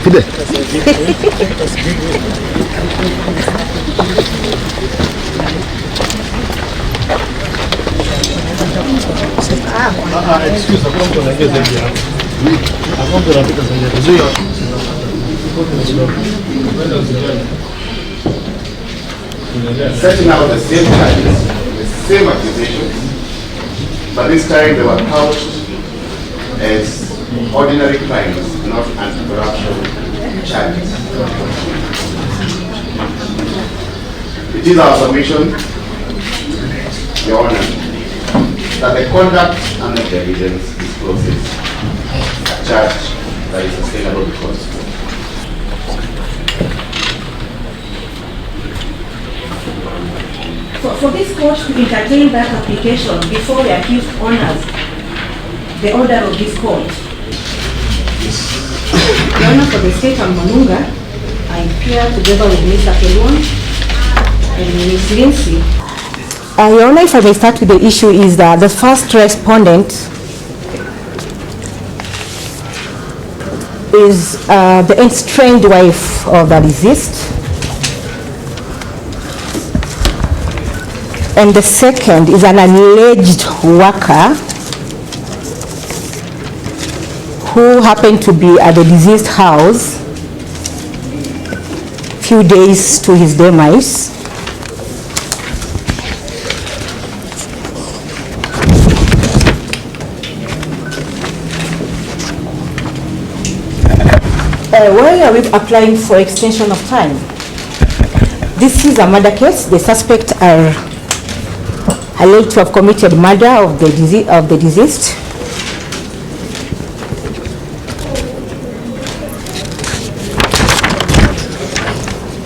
Fide. Setting out the same charges, the same accusations, but this time they were couched as ordinary crimes, not anti-corruption charges. It is our submission, Your Honor, that the conduct and the evidence discloses a charge that is sustainable because for this court to entertain that application before the accused honors the order of this court. Your Honor, for the state of Manunga, I appear together with Mr. Kelwan and Ms. Lindsay. Your Honor, if I may start with the issue is that the first respondent is the estranged wife of the deceased. And the second is an alleged worker who happened to be at the deceased house a few days to his demise. Why are we applying for extension of time? This is a murder case. The suspects are alleged to have committed murder of the deceased.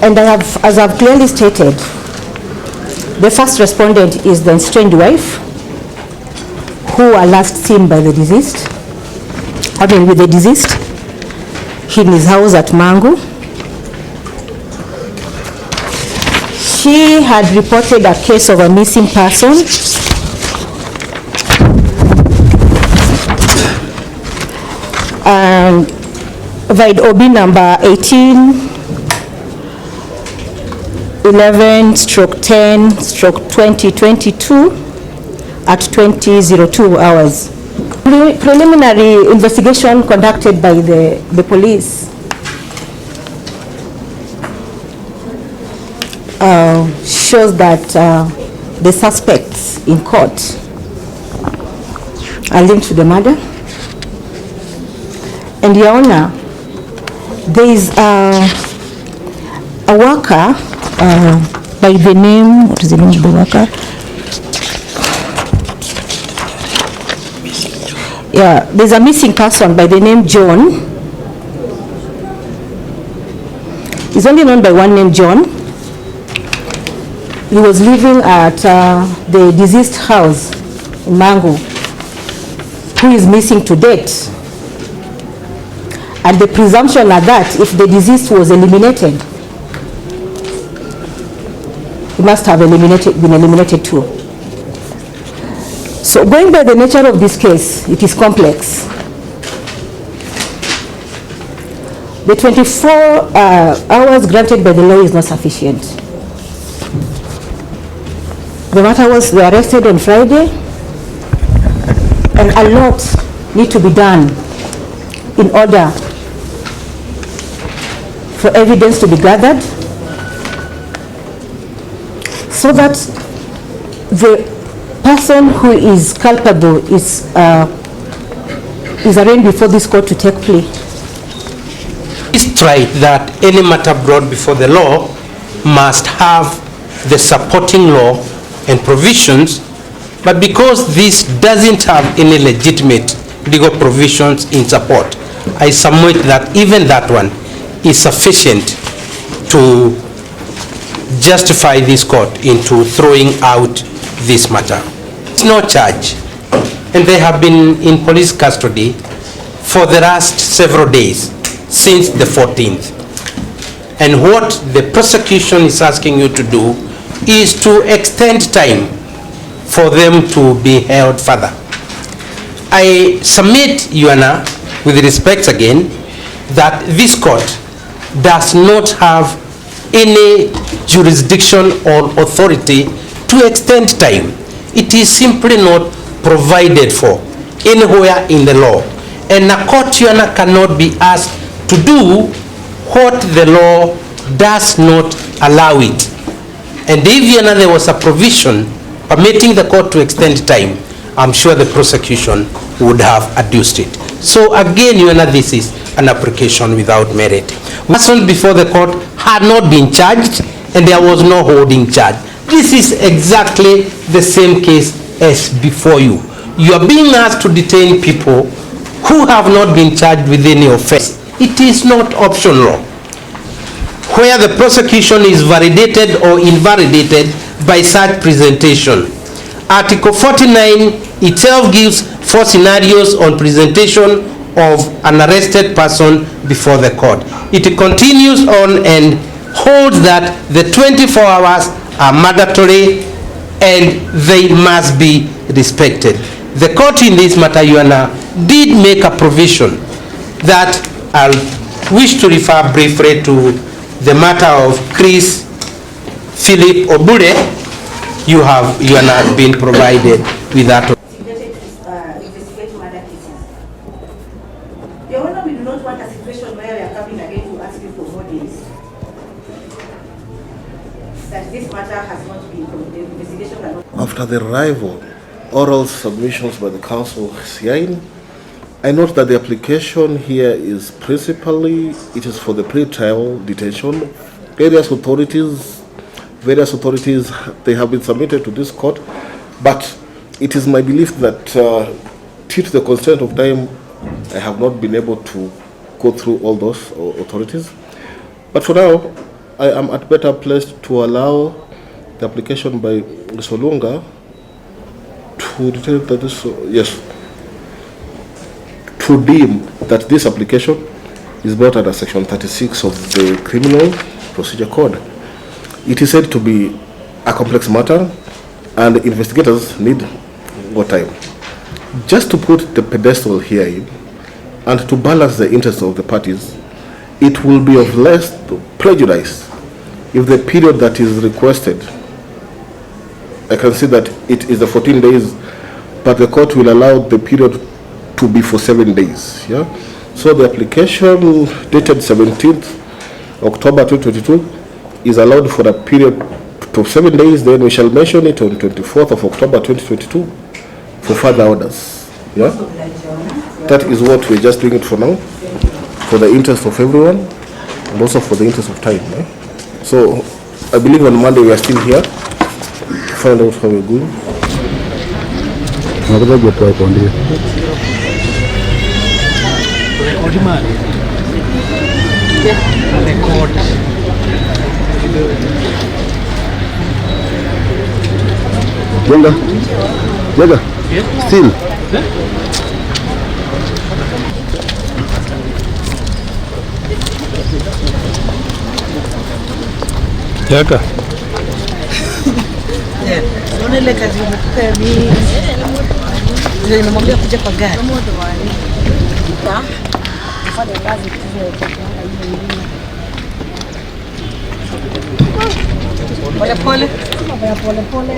And as I've clearly stated, the first respondent is the estranged wife, who are last seen by the deceased, with the deceased in his house at Mangu. She had reported a case of a missing person by OB number 1811/10/2022 at 20:02 hours. Preliminary investigation conducted by the police shows that the suspects in court are linked to the murder. And Your Honor, there is a worker by the name, what is the name of the worker? Yeah, there's a missing person by the name John. He's only known by one name, John. He was living at the deceased house in Mangu, who is missing to date. And the presumption are that if the deceased was eliminated, he must have been eliminated too. So going by the nature of this case, it is complex. The 24 hours granted by the law is not sufficient. The matter was, they arrested on Friday, and a lot need to be done in order for evidence to be gathered, so that the person who is culpable is arraigned before this court to take plea. It's right that any matter brought before the law must have the supporting law and provisions, but because this doesn't have any legitimate legal provisions in support, I submit that even that one is sufficient to justify this court into throwing out this matter. It's no charge, and they have been in police custody for the last several days, since the 14th. And what the prosecution is asking you to do is to extend time for them to be held further. I submit, Your Honor, with respect again, that this court does not have any jurisdiction or authority to extend time. It is simply not provided for anywhere in the law. And a court cannot be asked to do what the law does not allow it. And if there was a provision permitting the court to extend time, I'm sure the prosecution would have adduced it. So again, this is an application without merit. Person before the court had not been charged and there was no holding charge. This is exactly the same case as before you. You are being asked to detain people who have not been charged with any offense. It is not optional. Where the prosecution is validated or invalidated by such presentation. Article 49 itself gives 4 scenarios on presentation of an arrested person before the court. It continues on and holds that the 24 hours are mandatory and they must be respected. The court in this matter, did make a provision that I'll wish to refer briefly to the matter of Chris Philip Obure. You are not being provided with that. Investigate murder cases. Your Honor, we do not want a situation where we are coming again to ask you for more days. That this matter has not been, the investigation cannot. After the arrival, oral submissions by the council hearing, I note that the application here is principally, it is for the pre-trial detention. Various authorities, they have been submitted to this court, but it is my belief that due to the constraint of time, I have not been able to go through all those authorities. But for now, I am at better place to allow the application by Mr. Olunga to determine that this, to deem that this application is brought under Section 36 of the Criminal Procedure Code. It is said to be a complex matter and investigators need more time. Just to put the pedestal here and to balance the interests of the parties, it will be of less prejudice if the period that is requested, I can see that it is the 14 days, but the court will allow the period to be for 7 days. Yeah? So the application dated 17th October 2022 is allowed for a period of 7 days, then we shall mention it on 24th of October 2022 for further orders. Yeah? That is what we're just doing it for now, for the interest of everyone, and also for the interest of time. Yeah? So I believe on Monday we are still here to find out how we're going. Still. Yaka. Ile kazi imekuwa mimi. Ndio nimemwambia kuja kwa gari. Fanya kazi pole pole. Pole pole.